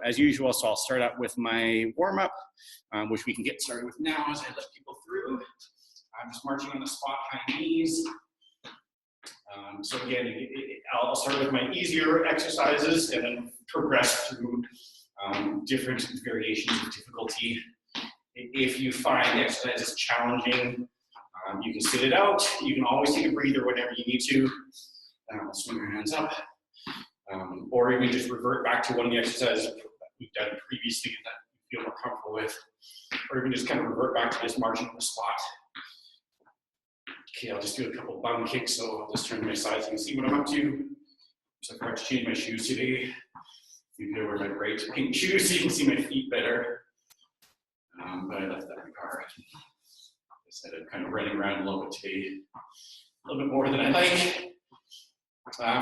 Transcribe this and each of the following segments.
as usual, so I'll start out with my warm-up, which we can get started with now as I let people through. I'm just marching on the spot, high knees. So again, I'll start with my easier exercises and then progress through different variations of difficulty. If you find the exercise is challenging, you can sit it out. You can always take a breather whenever you need to. Swing your hands up. Or even just revert back to one of the exercises that we've done previously that you feel more comfortable with. Or even just kind of revert back to just marching on the spot. Okay, I'll just do a couple bum kicks, so I'll just turn to my side so you can see what I'm up to. So I forgot to change my shoes today. You can wear my bright pink shoes so you can see my feet better. But I left that in the car. I said I'm kind of running around a little bit today, a little bit more than I like.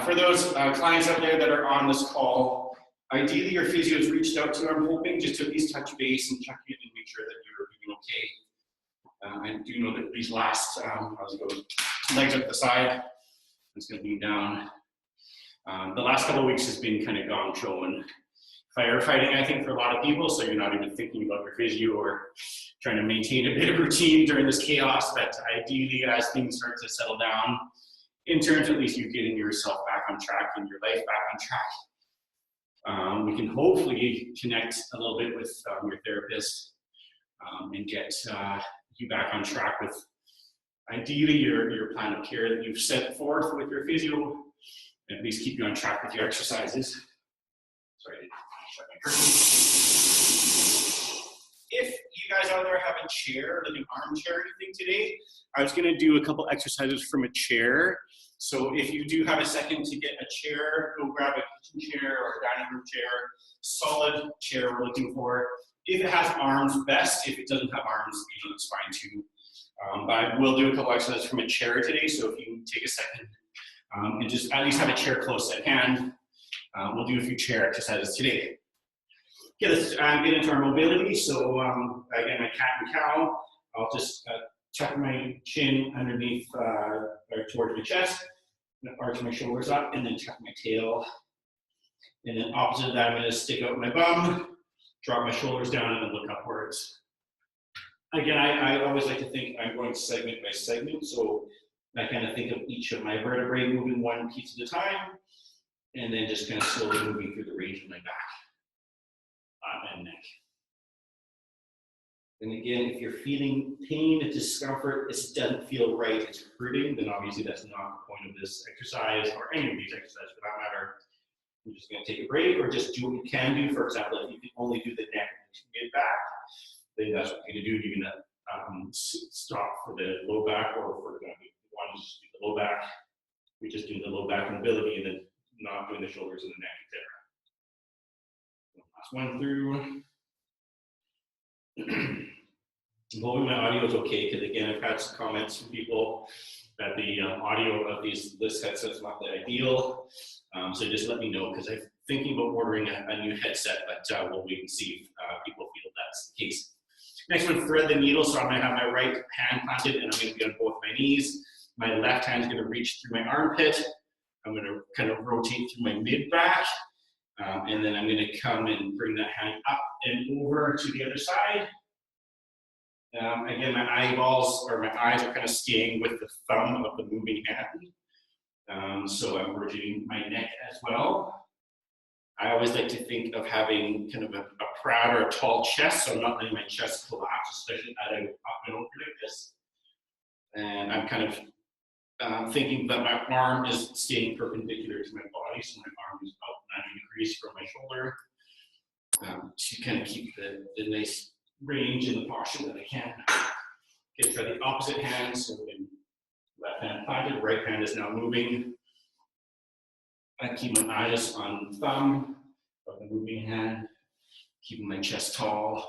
For those clients out there that are on this call, ideally your physio has reached out to you, I'm hoping, just to at least touch base and check in and make sure that you're doing okay. I do know that these last, how's it go, legs up the side, it's going to be down. The last couple of weeks has been kind of gong show and firefighting, I think, for a lot of people, so you're not even thinking about your physio or trying to maintain a bit of routine during this chaos, but ideally as things start to settle down, in terms of at least you getting yourself back on track and your life back on track, we can hopefully connect a little bit with your therapist and get you back on track with ideally your plan of care that you've set forth with your physio, and at least keep you on track with your exercises. Sorry, I didn't shut my curtain. If you guys out there have a chair, like an armchair or anything today, I was going to do a couple exercises from a chair. So if you do have a second to get a chair, go grab a kitchen chair or a dining room chair, solid chair we're looking for. If it has arms, best. If it doesn't have arms, it's fine too. But I will do a couple exercises from a chair today, so if you take a second and just at least have a chair close at hand, we'll do a few chair exercises today. Okay, let's get into our mobility. So again, my cat and cow, I'll just tuck my chin underneath or towards my chest, arch my shoulders up, and then tuck my tail. And then opposite of that, I'm going to stick out my bum, drop my shoulders down, and then look upwards. Again, I always like to think I'm going segment by segment, so I kind of think of each of my vertebrae moving one piece at a time, and then just kind of slowly moving through the range of my back and neck. And again, if you're feeling pain, discomfort, it doesn't feel right, it's hurting, then obviously that's not the point of this exercise or any of these exercises for that matter. You're just going to take a break or just do what you can do. For example, if you can only do the neck and get back, then that's what you're going to do. You're going to stop for the low back, or if we're going to want to just do the low back, we just do the low back mobility and then not doing the shoulders and the neck, etc. Last one through. I'm hoping my audio is okay, because again, I've had some comments from people that the audio of this headset is not the ideal. So just let me know, because I'm thinking about ordering a new headset, but we'll wait and see if people feel that's the case. Next one, thread the needle. So I'm going to have my right hand planted, and I'm going to be on both my knees. My left hand is going to reach through my armpit. I'm going to kind of rotate through my mid-back, and then I'm going to come and bring that hand up and over to the other side. Again, my eyeballs, or my eyes, are kind of staying with the thumb of the moving hand. So I'm rotating my neck as well. I always like to think of having kind of a proud or a tall chest, so I'm not letting my chest collapse, especially at an up and over like this. And I'm kind of thinking that my arm is staying perpendicular to my body, so my arm is about 90 degrees from my shoulder, to kind of keep the nice range in the posture that I can. Okay, try the opposite hand, so then left hand planted, right hand is now moving. I keep my eyes on thumb of the moving hand, keeping my chest tall.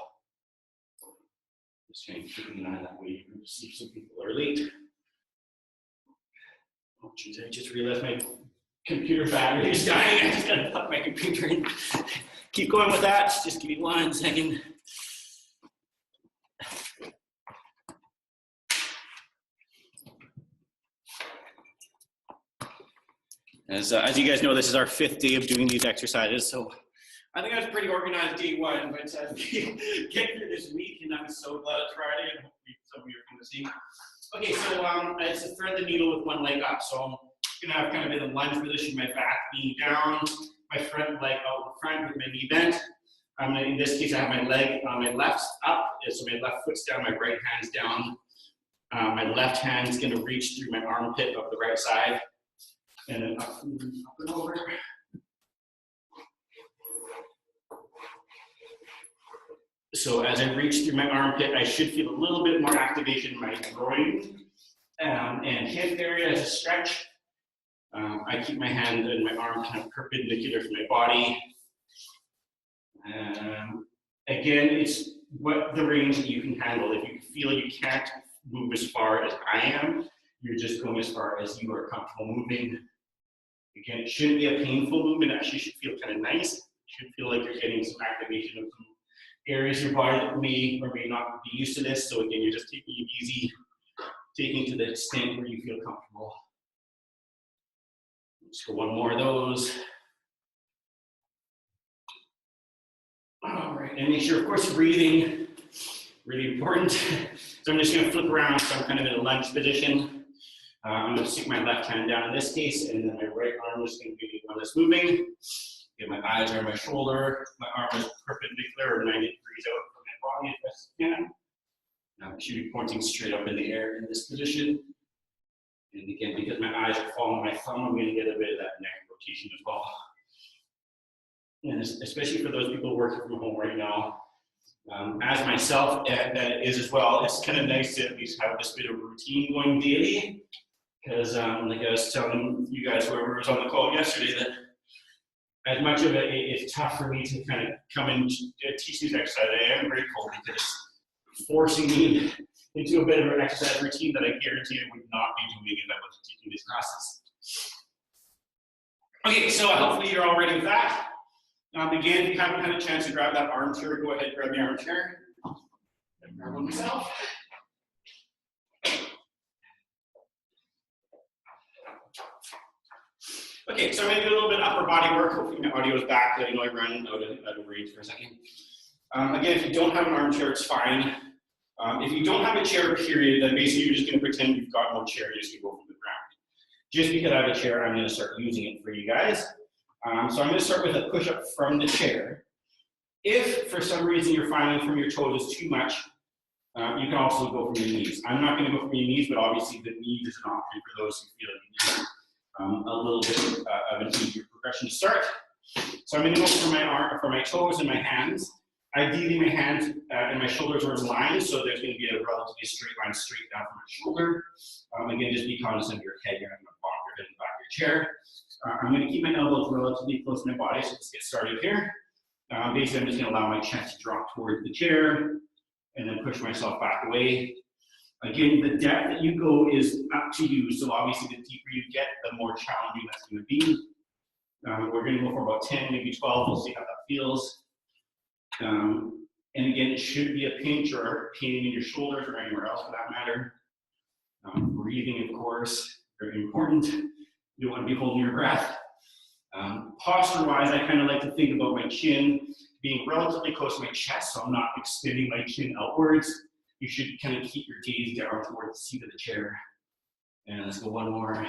Just trying to keep an eye that way. See if some people are late. Oh geez, I just realized my computer battery is dying. I just gotta plug my computer in. Keep going with that. Just give me 1 second. As you guys know, this is our 5th day of doing these exercises, so I think I was pretty organized day one, but as we get through this week, and I'm so glad it's Friday, and hopefully some of you are going to see. Okay, so it's to thread the needle with one leg up. So I'm going to have kind of in a lunge position, my back being down, my front leg out in front with my knee bent. In this case, I have my leg on my left up, so my left foot's down, my right hand's down. My left hand's going to reach through my armpit of the right side, and then up and over. So as I reach through my armpit, I should feel a little bit more activation in my groin and hip area as a stretch. I keep my hand and my arm kind of perpendicular to my body. Again, it's what the range that you can handle. If you feel you can't move as far as I am, you're just going as far as you are comfortable moving. Again, it shouldn't be a painful movement. It actually should feel kind of nice. It should feel like you're getting some activation of some areas of your body that may or may not be used to this. So again, you're just taking it easy, taking to the extent where you feel comfortable. Let's go one more of those. All right, and make sure, of course, breathing, really important. So I'm just gonna flip around, so I'm kind of in a lunge position. I'm gonna stick my left hand down in this case, and then my right arm is gonna be the one that's moving. Get my eyes are on my shoulder, my arm is perpendicular or 90 degrees out from my body as best as I can. Now I should be pointing straight up in the air in this position. And again, because my eyes are following my thumb, I'm gonna get a bit of that neck rotation as well. And especially for those people working from home right now, as myself that is as well, it's kind of nice to at least have this bit of routine going daily. Because like I was telling you guys, whoever was on the call yesterday, that as much of it's tough for me to kind of come and teach these exercises. I am grateful because it's forcing me into a bit of an exercise routine that I guarantee I would not be doing if I wasn't teaching these classes. Okay, so hopefully you're all ready with that. Again, if you haven't had a chance to grab that armchair, go ahead and grab the armchair. And grab one myself. Okay, so I'm going to do a little bit of upper body work. Hopefully my audio is back. I know I ran out of range for a second. Again, if you don't have an armchair, it's fine. If you don't have a chair, period, then basically you're just going to pretend you've got no chair. You're just going to go from the ground. Just because I have a chair, I'm going to start using it for you guys. So I'm going to start with a push-up from the chair. If for some reason you're finding from your toes is too much, you can also go from your knees. I'm not going to go from your knees, but obviously the knees is an option for those who feel like you need a little bit of an easier progression to start. So I'm going to go for my toes and my hands. Ideally, my hands and my shoulders are in line, so there's going to be a relatively straight line straight down from my shoulder. Again, just be cognizant of your head. You're not going to bonk your head in the back of your chair. I'm going to keep my elbows relatively close to my body, so let's get started here. Basically, I'm just going to allow my chest to drop towards the chair and then push myself back away. Again, the depth that you go is up to you, so obviously the deeper you get, the more challenging that's going to be. We're going to go for about 10, maybe 12. We'll see how that feels. And again, it should be a pinch or pain in your shoulders or anywhere else for that matter. Breathing, of course, very important. You want to be holding your breath. Posture-wise, I kind of like to think about my chin being relatively close to my chest, so I'm not extending my chin outwards. You should kind of keep your gaze down towards the seat of the chair. And let's go one more.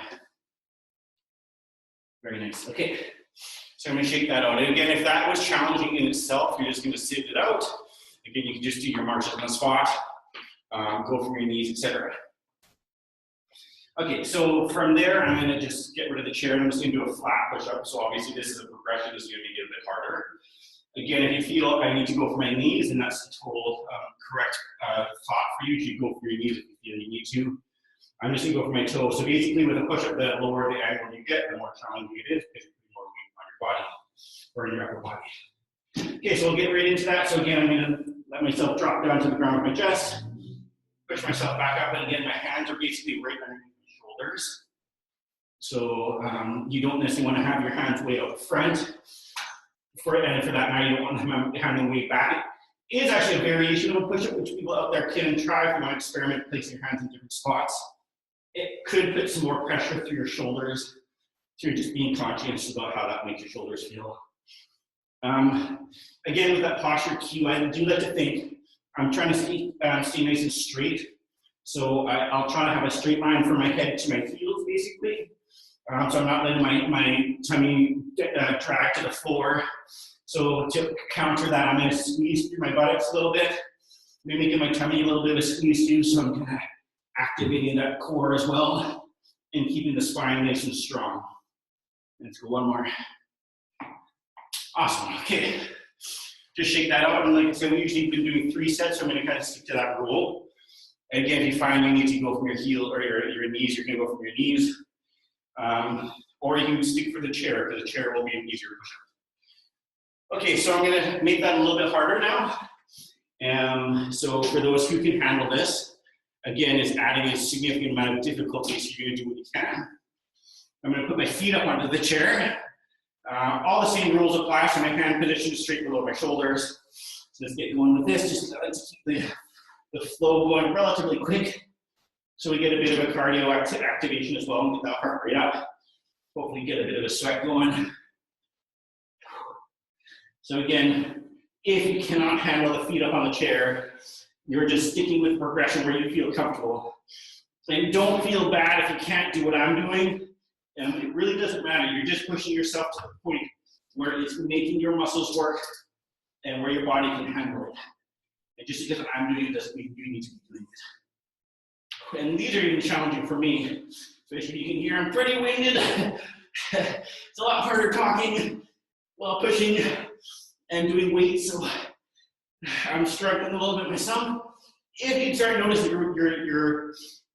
Very nice. Okay, so I'm going to shake that out. And again, if that was challenging in itself, you're just going to sit it out. Again, you can just do your marches on the spot, go from your knees, etc. Okay, so from there, I'm going to just get rid of the chair and I'm just going to do a flat push-up. So obviously this is a progression, this is going to be a bit harder. Again, if you feel I need to go for my knees, and that's the total correct thought for you, you should go for your knees if you feel you need to. I'm just going to go for my toes. So basically with a push-up, the lower the angle you get, the more challenging it is because you put more weight on your body or in your upper body. Okay, so we'll get right into that. So again, I'm going to let myself drop down to the ground with my chest, push myself back up, and again, my hands are basically right underneath my shoulders. So you don't necessarily want to have your hands way out front. And for that matter, you don't want them having weight back. It is actually a variation of a push-up, which people out there can try if you want to experiment placing your hands in different spots. It could put some more pressure through your shoulders, so you're just being conscious about how that makes your shoulders feel. Again, with that posture cue, I do like to think I'm trying to stay nice and straight. So I'll try to have a straight line from my head to my heels, basically. So I'm not letting my tummy drag to the floor. So to counter that, I'm going to squeeze through my buttocks a little bit. Maybe give my tummy a little bit of a squeeze too, so I'm kind of activating that core as well and keeping the spine nice and strong. Let's go one more. Awesome. Okay. Just shake that out. And like I said, we usually been doing 3 sets, so I'm going to kind of stick to that rule. Again, if you find you need to go from your heel or your knees, you're going to go from your knees. Or you can stick for the chair, because the chair will be an easier push-up. Okay, so I'm going to make that a little bit harder now. So for those who can handle this, again, it's adding a significant amount of difficulty, so you're going to do what you can. I'm going to put my feet up onto the chair. All the same rules apply, so my hand position is straight below my shoulders. So let's get going with this. Just let's keep the flow going relatively quick, so we get a bit of a cardio activation as well, and get that heart rate up. Hopefully get a bit of a sweat going. So again, if you cannot handle the feet up on the chair, you're just sticking with progression where you feel comfortable. And don't feel bad if you can't do what I'm doing. It really doesn't matter. You're just pushing yourself to the point where it's making your muscles work and where your body can handle it. And just because I'm doing it doesn't mean you need to be doing it. And these are even challenging for me. Especially you can hear I'm pretty winded. It's a lot harder talking while pushing and doing weights, so I'm struggling a little bit myself. If you start noticing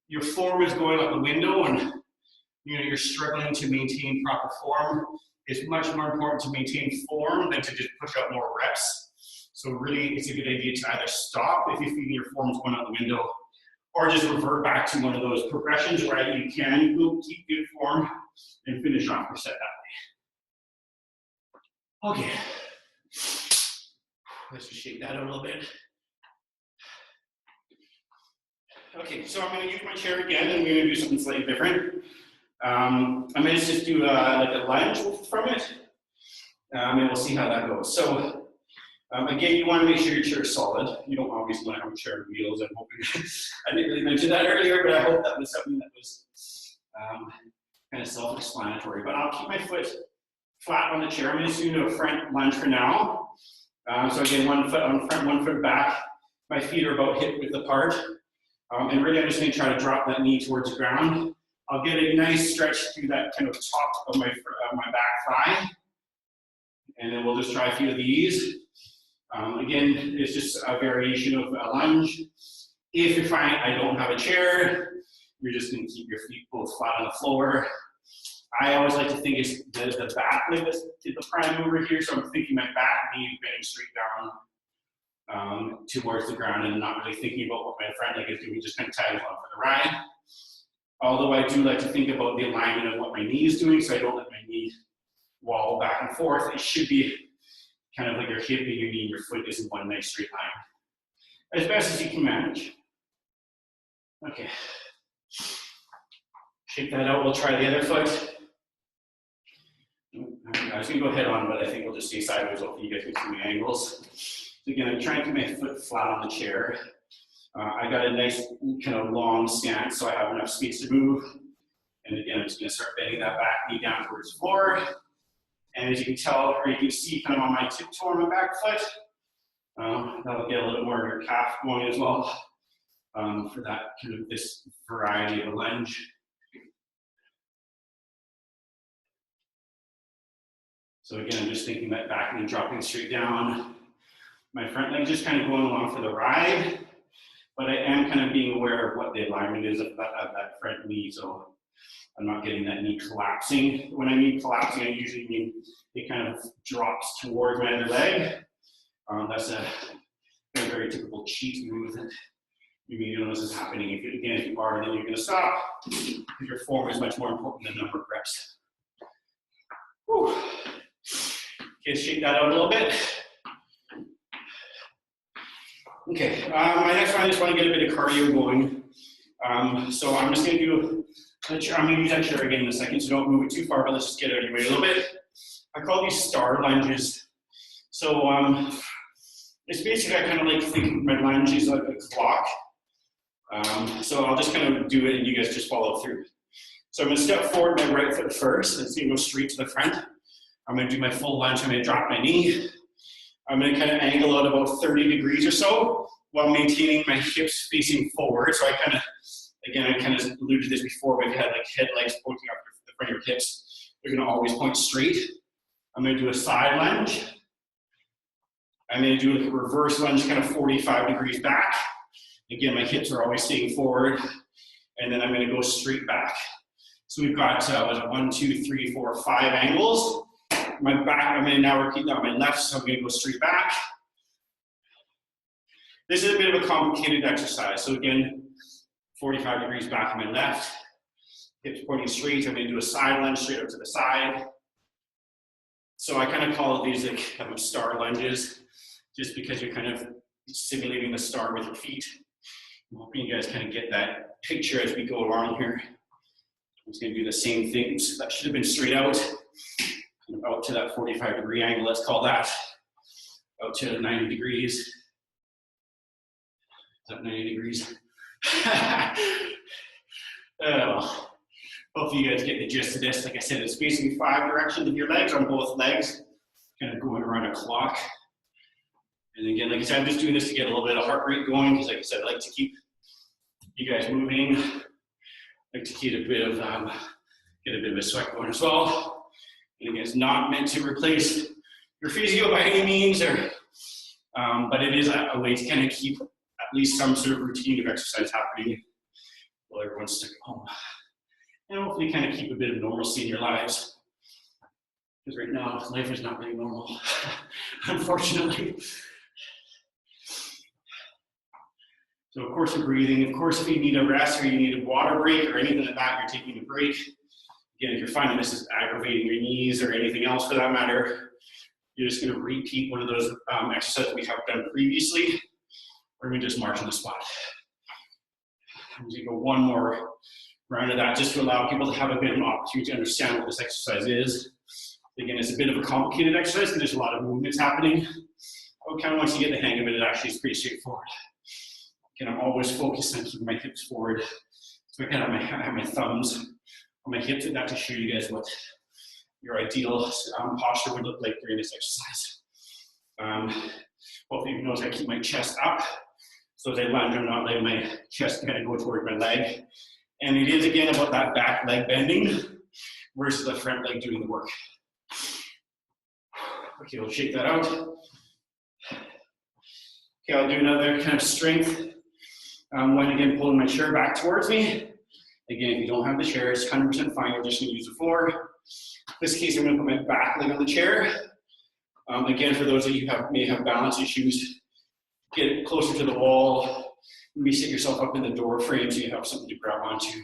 your form is going out the window and you're struggling to maintain proper form, it's much more important to maintain form than to just push out more reps. So really, it's a good idea to either stop if you feel your form's going out the window, or just revert back to one of those progressions where you can keep good form and finish off your set that way. Okay. Let's just shake that out a little bit. Okay, so I'm going to use my chair again, and I'm going to do something slightly different. I'm going to just do like a lunge from it, and we'll see how that goes. So again, you want to make sure your chair is solid. You don't always want to have a chair with wheels. I'm hoping I didn't really mention that earlier, but I hope that was something that was kind of self-explanatory. But I'll keep my foot flat on the chair. I'm going to do a front lunge for now. So again, one foot on front, one foot back. My feet are about hip width apart. And really, I'm just going to try to drop that knee towards the ground. I'll get a nice stretch through that kind of top of my back thigh. And then we'll just try a few of these. Again, it's just a variation of a lunge. If you find I don't have a chair, you're just going to keep your feet both flat on the floor. I always like to think it's the back leg is the prime mover here, so I'm thinking my back knee bending straight down towards the ground and not really thinking about what my front leg is doing, just kind of tagging along for the ride. Although I do like to think about the alignment of what my knee is doing, so I don't let my knee wobble back and forth. It should be kind of like your hip and your knee and your foot is in one nice straight line, as best as you can manage. Okay. Shake that out, we'll try the other foot. I was going to go head on, but I think we'll just stay sideways. Hopefully you guys can see my angles. So again, I'm trying to keep my foot flat on the chair. I got a nice kind of long stance, so I have enough space to move. And again, I'm just going to start bending that back knee down towards the floor. And as you can tell, or you can see kind of on my tiptoe on my back foot, that'll get a little bit more of your calf going as well for that kind of this variety of a lunge. So again, I'm just thinking that back knee dropping straight down. My front leg just kind of going along for the ride, but I am kind of being aware of what the alignment is of that front knee, so I'm not getting that knee collapsing. When I mean collapsing, I usually mean it kind of drops towards my other leg. That's a very typical cheat move that you notice is happening. If you are, then you're going to stop, because your form is much more important than the number of reps. Whew. Okay, shake that out a little bit. Okay, my next one, I just want to get a bit of cardio going. So I'm just going to do, I'm going to use that chair again in a second, so don't move it too far, but let's just get out of your way a little bit. I call these star lunges. So it's basically, I kind of like to think of my lunge is like a clock. So I'll just kind of do it and you guys just follow through. So I'm going to step forward my right foot first. It's going to go straight to the front. I'm going to do my full lunge. I'm going to drop my knee. I'm going to kind of angle out about 30 degrees or so while maintaining my hips facing forward. So I kind of, again, I kind of alluded to this before, but if you had like head legs pointing up the front of your hips, they're going to always point straight. I'm going to do a side lunge. I'm going to do like a reverse lunge, kind of 45 degrees back. Again, my hips are always staying forward. And then I'm going to go straight back. So we've got 1, 2, 3, 4, 5 angles. My back, I'm going to now repeat that on my left, so I'm going to go straight back. This is a bit of a complicated exercise. So again, 45 degrees back on my left, hips pointing straight. I'm going to do a side lunge straight up to the side. So I kind of call these like star lunges, just because you're kind of simulating the star with your feet. I'm hoping you guys kind of get that picture as we go along here. I'm just going to do the same thing. So that should have been straight out. Out to that 45-degree angle, let's call that. Out to 90 degrees. Is that 90 degrees? Oh, hopefully you guys get the gist of this. Like I said, it's basically 5 directions of your legs on both legs, kind of going around a clock. And again, like I said, I'm just doing this to get a little bit of heart rate going, because like I said, I like to keep you guys moving. I like to get a bit of a sweat going as well. And again, it's not meant to replace your physio by any means, but it is a way to kind of keep at least some sort of routine of exercise happening while everyone's stuck at home. And hopefully kind of keep a bit of normalcy in your lives. Because right now, life is not really normal, unfortunately. So of course you're breathing. Of course, if you need a rest or you need a water break or anything like that, you're taking a break. Again, if you're finding this is aggravating your knees or anything else for that matter, you're just going to repeat one of those exercises we have done previously, or we just march on the spot. I'm going to go one more round of that just to allow people to have a bit of an opportunity to understand what this exercise is. Again, it's a bit of a complicated exercise because there's a lot of movements happening. But kind of once you get the hang of it, it actually is pretty straightforward. Again, I'm always focused on keeping my hips forward. So I kind of have my thumbs on my hips, and that to show you guys what your ideal posture would look like during this exercise. Hopefully you notice I keep my chest up. So as I lunge, I'm not letting my chest kind of go toward my leg. And it is again about that back leg bending versus the front leg doing the work. Okay, we'll shake that out. Okay, I'll do another kind of strength one, again, pulling my chair back towards me. Again, if you don't have the chair, it's 100% fine. We're just going to use the floor. In this case, I'm going to put my back leg on the chair. Again, for those of you who may have balance issues, get closer to the wall. Maybe sit yourself up in the door frame so you have something to grab onto.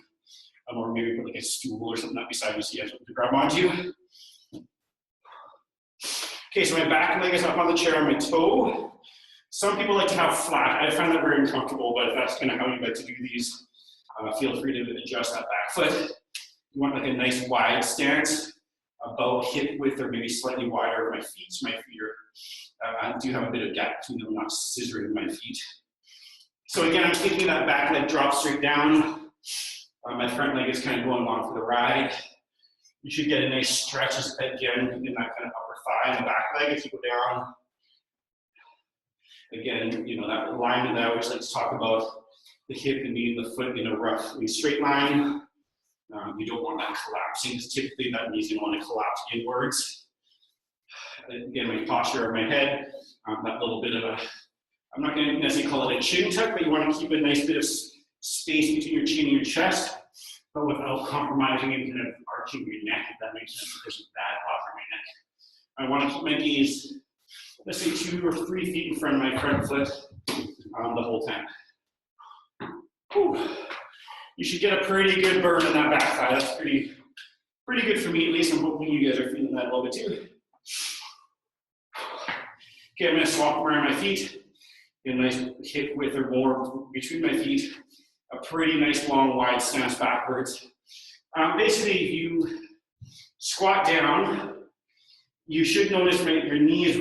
Or maybe put like a stool or something up beside you so you have something to grab onto. Okay, so my back leg is up on the chair on my toe. Some people like to have flat. I find that very uncomfortable, but if that's kind of how you like to do these, feel free to adjust that back foot. You want like a nice wide stance, about hip width or maybe slightly wider of my feet. So my feet are, I do have a bit of gap between them, I'm not scissoring my feet. So again, I'm taking that back leg drop straight down. My front leg is kind of going on for the ride. You should get a nice stretch again in that kind of upper thigh and the back leg as you go down. Again, you know, that alignment that I always like to talk about, the hip and knee and the foot in a roughly straight line. You don't want that collapsing, because typically that means you want to collapse inwards. Again, my posture of my head, that little bit of a, I'm not going to necessarily call it a chin tuck, but you want to keep a nice bit of space between your chin and your chest, but without compromising and kind of arching your neck, if that makes sense. There's a bad posture in my neck. I want to keep my gaze, let's say 2 or 3 feet in front of my front foot the whole time. Whew. You should get a pretty good burn in that back thigh. That's pretty good for me, at least. I'm hoping you guys are feeling that a little bit too. Okay, I'm going to swap around my feet. Get a nice hip width or more between my feet. A pretty nice long wide stance backwards. Basically, if you squat down, you should notice your knee is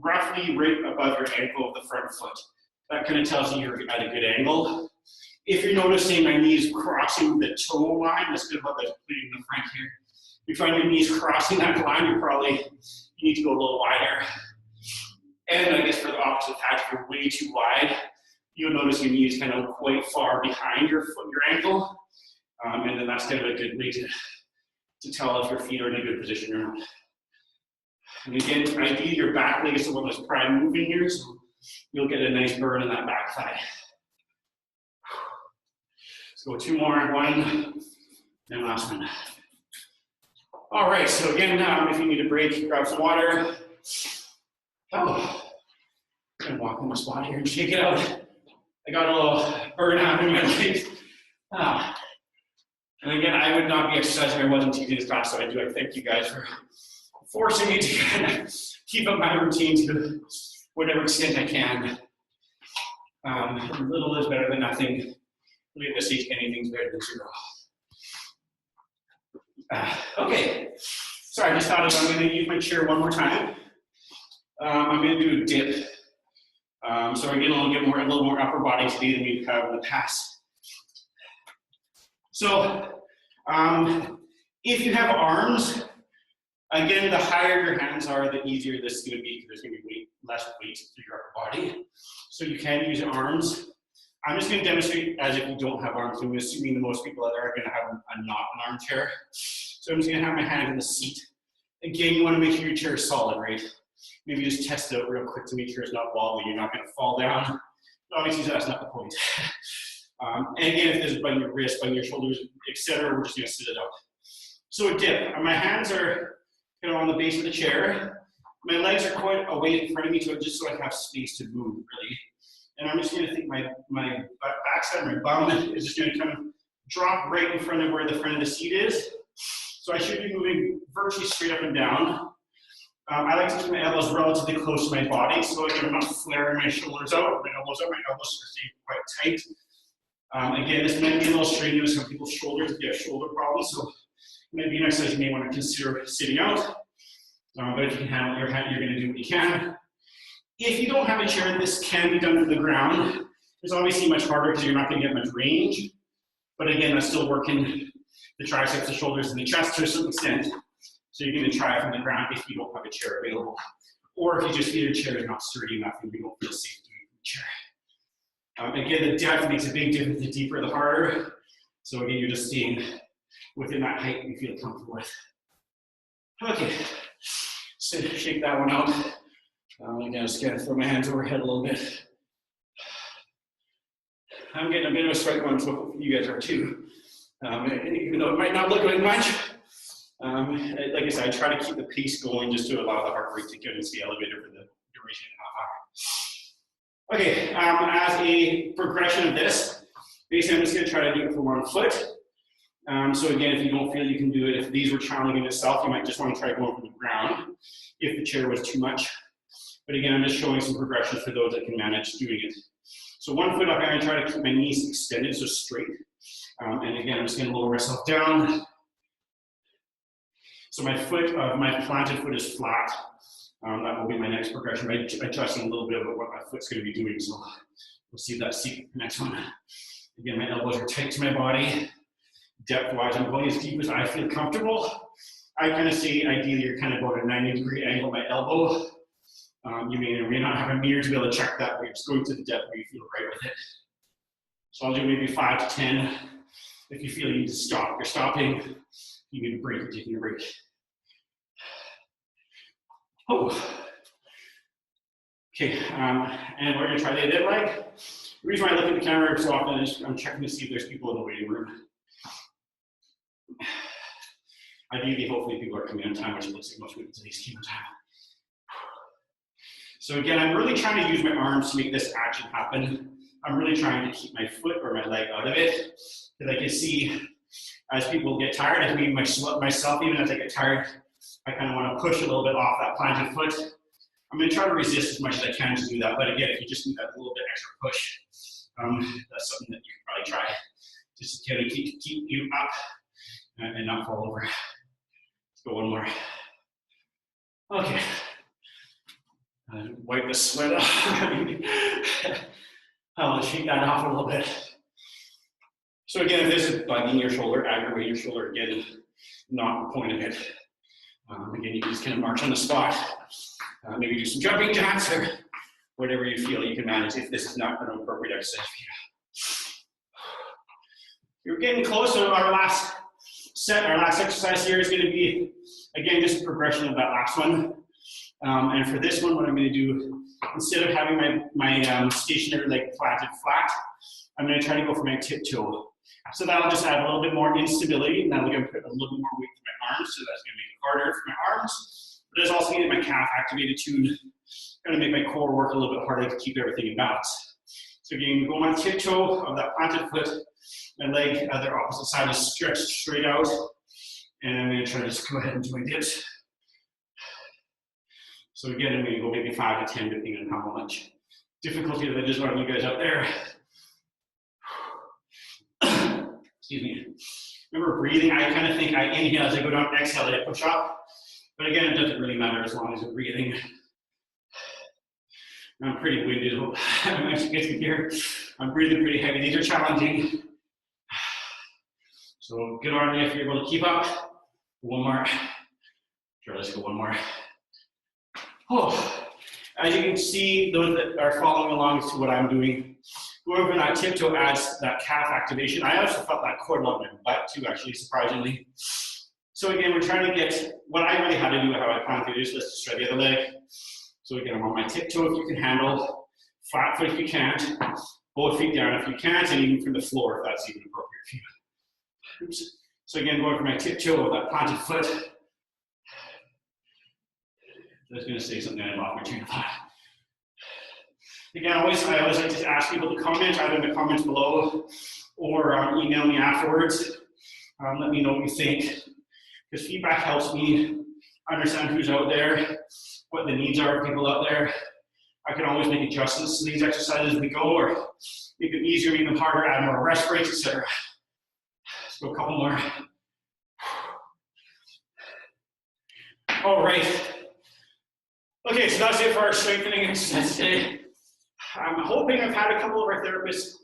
roughly right above your ankle of the front foot. That kind of tells you you're at a good angle. If you're noticing my knees crossing the toe line, that's good about the completing the front here. If you find your knees crossing that line, you need to go a little wider. And I guess for the opposite fact, if you're way too wide, you'll notice your knees kind of quite far behind your foot, your ankle. And then that's kind of a good way to tell if your feet are in a good position or not. And again, ideally your back leg is the one that's prime moving here, so you'll get a nice burn in that back thigh. Let's go 2 more, 1, and last one. All right, so again, if you need a break, grab some water. Oh, I'm gonna walk on the spot here and shake it out. I got a little burnout in my legs. And again, I would not be exercising if I wasn't teaching this class, so I thank you guys for forcing me to kind of keep up my routine to whatever extent I can. A little is better than nothing. Really at this age, anything's better than 0. Okay, so I just thought I'm going to use my chair one more time. I'm going to do a dip. So we're getting a little more upper body today than we've had in the past. So if you have arms, again, the higher your hands are, the easier this is going to be because there's going to be less weight to your upper body. So you can use arms. I'm just going to demonstrate as if you don't have arms. I'm assuming that most people out there are going to have not an armchair. So I'm just going to have my hand in the seat. Again, you want to make sure your chair is solid, right? Maybe just test it out real quick to make sure it's not wobbly. You're not going to fall down. Obviously, that's not the point. And again, if this is by your wrist, by your shoulders, etc., we're just going to sit it out. So a dip. My hands are kind of on the base of the chair. My legs are quite away in front of me, just so I have space to move, really. And I'm just going to think my backside, my bum is just going to kind of drop right in front of where the front of the seat is. So I should be moving virtually straight up and down. I like to keep my elbows relatively close to my body, so I'm not flaring my shoulders out, my elbows stay quite tight. Again, this might be a little strenuous for people's shoulders if you have shoulder problems, so it might be an exercise you may want to consider sitting out. But if you can handle your hand, you're going to do what you can. If you don't have a chair, this can be done from the ground. It's obviously much harder because you're not going to get much range. But again, that's still working the triceps, the shoulders, and the chest to a certain extent. So you're going to try it from the ground if you don't have a chair available. Or if you just feel your chair is not sturdy enough and you don't feel safe doing it from the chair. Again, the depth makes a big difference. The deeper, the harder. So again, you're just staying within that height you feel comfortable with. Okay, so shake that one out. Again, just gonna throw my hands overhead a little bit. I'm getting a bit of a sweat going, so you guys are too. Even though it might not look like much, like I said, I try to keep the pace going just to allow the heart rate to get into the elevator for the duration of an hour. Okay, as a progression of this, basically I'm just gonna try to do it for 1 foot. So again, if you don't feel you can do it, if these were challenging in itself, you might just want to try going from the ground if the chair was too much. But again, I'm just showing some progressions for those that can manage doing it. So 1 foot up, I'm going to try to keep my knees extended, so straight. And again, I'm just going to lower myself down. So my planted foot is flat. That will be my next progression by adjusting a little bit about what my foot's going to be doing. So we'll see if that's the next one. Again, my elbows are tight to my body. Depth-wise, I'm going as deep as I feel comfortable. I kind of say, ideally, you're kind of about a 90-degree angle at my elbow. You may or may not have a mirror to be able to check that, but you're just going to the depth where you feel right with it. So I'll do maybe 5 to 10. If you feel you need to stop, you're stopping. You need a break, you're taking a break. Oh. Okay, and we're gonna try the other leg. The reason why I look at the camera so often is I'm checking to see if there's people in the waiting room. Ideally, hopefully people are coming on time, which it looks like most people today's came on time. So again, I'm really trying to use my arms to make this action happen. I'm really trying to keep my foot or my leg out of it. Because I can see as people get tired, I mean myself, even as I get tired, I kind of want to push a little bit off that planted foot. I'm going to try to resist as much as I can to do that. But again, if you just need that little bit extra push, that's something that you can probably try. Just to kind of keep you up and not fall over. Let's go 1 more. Okay. Wipe the sweat off. I'll shake that off a little bit. So again, if this is bugging your shoulder, aggravating your shoulder, again, not the point of it. Again, you can just kind of march on the spot. Maybe do some jumping jacks or whatever you feel you can manage if this is not an appropriate exercise for you. You're getting close to our last set. Our last exercise here is going to be, again, just a progression of that last one. And for this one, what I'm going to do, instead of having my stationary leg planted flat, I'm going to try to go for my tiptoe. So that'll just add a little bit more instability, and that'll put a little bit more weight to my arms, so that's going to make it harder for my arms. But it's also going to get my calf activated too, going to make my core work a little bit harder to keep everything in balance. So again, go on tiptoe of that planted foot, my leg, other opposite side is stretched straight out, and I'm going to try to just go ahead and do my dips. So again, I'm going to go maybe 5 to 10, depending on how much difficulty that is on you guys out there. Excuse me. Remember breathing, I kind of think I inhale as I go down, exhale as I push up. But again, it doesn't really matter as long as you're breathing. I'm pretty winded. I'm actually getting here. I'm breathing pretty heavy. These are challenging. So good on you if you're able to keep up. One more. Sure, let's go one more. Oh. As you can see, those that are following along to what I'm doing, going for that tiptoe adds that calf activation. I also felt that cord along my butt too, actually, surprisingly. So again, we're trying to get what I really had to do, how I plan to do this. Let's just try the other leg. So again, I'm on my tiptoe if you can handle, flat foot if you can't, both feet down if you can't, and even from the floor if that's even appropriate for you. Oops. So again, going for my tiptoe of that planted foot. I was going to say something, I lost my train of thought. Again, I always like to ask people to comment, either in the comments below or email me afterwards. Let me know what you think, because feedback helps me understand who's out there, what the needs are of people out there. I can always make adjustments to these exercises as we go, or make them easier, make them harder, add more rest breaks, etc. Let's go a couple more. All right. Okay, so that's it for our strengthening exercise today. I'm hoping I've had a couple of our therapists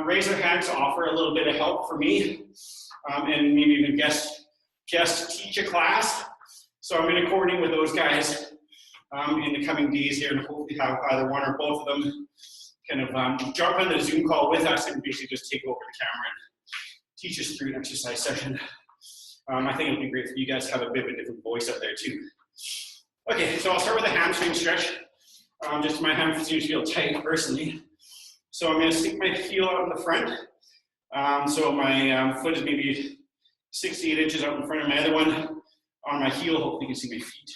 raise their hands to offer a little bit of help for me, and maybe even guest teach a class. So I'm going to coordinate with those guys in the coming days here, and hopefully have either one or both of them kind of jump on the Zoom call with us and basically just take over the camera and teach us through an exercise session. I think it would be great for you guys to have a bit of a different voice up there too. Okay, so I'll start with a hamstring stretch. Just my hamstrings feel tight personally. So I'm going to stick my heel out in the front. So my foot is maybe 6 to 8 inches out in front of my other one. On my heel, hopefully you can see my feet.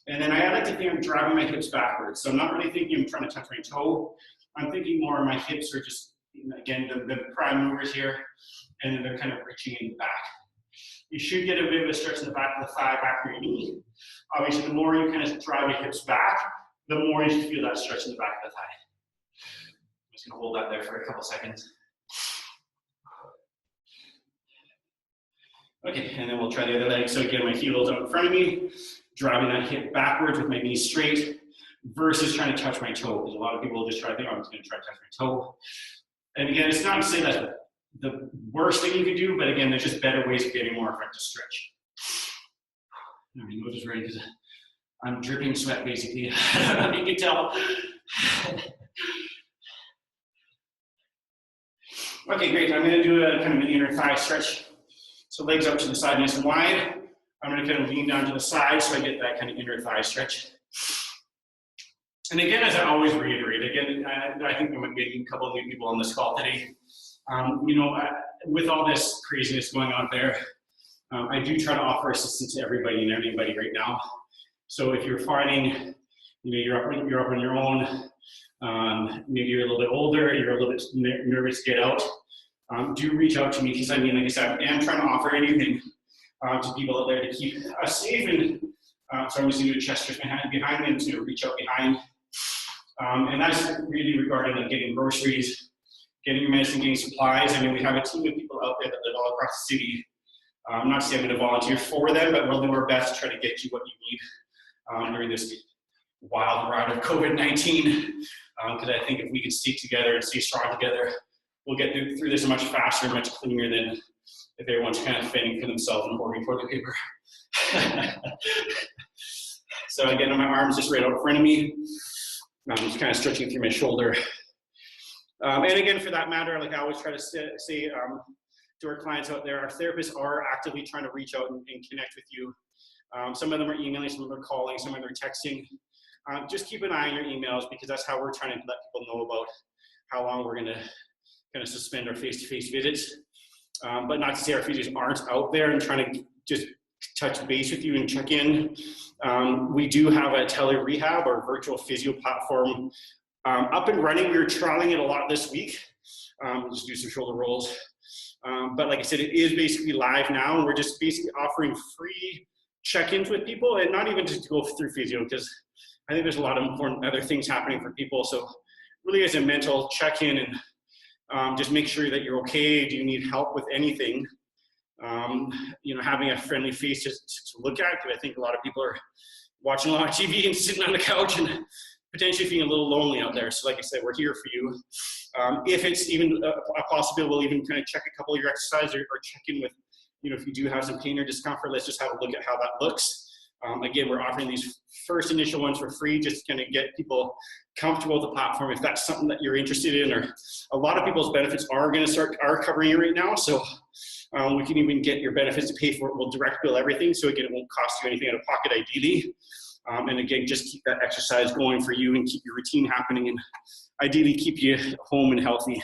And then I like to think I'm driving my hips backwards. So I'm not really thinking I'm trying to touch my toe. I'm thinking more my hips are just, again, the prime movers here, and then they're kind of reaching in the back. You should get a bit of a stretch in the back of the thigh, back of your knee. Obviously, the more you kind of drive your hips back, the more you should feel that stretch in the back of the thigh. I'm just going to hold that there for a couple seconds. Okay, and then we'll try the other leg. So again, my heel's out in front of me, driving that hip backwards with my knee straight, versus trying to touch my toe. Because a lot of people will just try to think, oh, I'm just going to try to touch my toe. And again, it's not to say that's the worst thing you can do, but again, there's just better ways of getting more effective stretch. My nose is ready because I'm dripping sweat basically. You can tell. Okay, great. I'm going to do a kind of an inner thigh stretch. So legs up to the side nice and wide. I'm going to kind of lean down to the side so I get that kind of inner thigh stretch. And again, as I always reiterate, again, I think I'm getting a couple of new people on this call today. You know, with all this craziness going on there, I do try to offer assistance to everybody and anybody right now. So if you're finding, you know, you're up on your own, maybe you're a little bit older, you're a little bit nervous to get out, do reach out to me, because I mean, like I said, I am trying to offer anything to people out there to keep us safe. And so I'm just going to do a chest stretch behind me. I'm just going to reach out behind. And that's really regarding like getting groceries, getting your medicine, getting supplies. I mean, we have a team of people out there that live all across the city. I'm not saying I'm going to volunteer for them, but we'll do our best to try to get you what you need during this wild ride of COVID-19, because I think if we can stick together and stay strong together, we'll get through this much faster, much cleaner than if everyone's kind of fending for themselves and hoarding toilet paper. So again, my arm's just right out in front of me. I'm just kind of stretching through my shoulder. And again, for that matter, like I always try to say to our clients out there, our therapists are actively trying to reach out and connect with you. Some of them are emailing, some of them are calling, some of them are texting. Just keep an eye on your emails, because that's how we're trying to let people know about how long we're going to kind of suspend our face-to-face visits. But not to say our physios aren't out there and trying to just touch base with you and check in. We do have a tele-rehab or virtual physio platform up and running. We were trialing it a lot this week. Just do some shoulder rolls. But like I said, it is basically live now, and we're just basically offering free check-ins with people, and not even just to go through physio, because I think there's a lot of important other things happening for people. So really as a mental check-in, and just make sure that you're okay. Do you need help with anything? You know, having a friendly face to look at, because I think a lot of people are watching a lot of TV and sitting on the couch and potentially feeling a little lonely out there. So like I said, we're here for you. If it's even a possibility, we'll even kind of check a couple of your exercises, or check in with, you know, if you do have some pain or discomfort, let's just have a look at how that looks. Again, we're offering these first initial ones for free, just to kind of get people comfortable with the platform. If that's something that you're interested in, or a lot of people's benefits are covering it right now. So we can even get your benefits to pay for it. We'll direct bill everything. So again, it won't cost you anything out of pocket ideally. And again, just keep that exercise going for you and keep your routine happening, and ideally keep you home and healthy.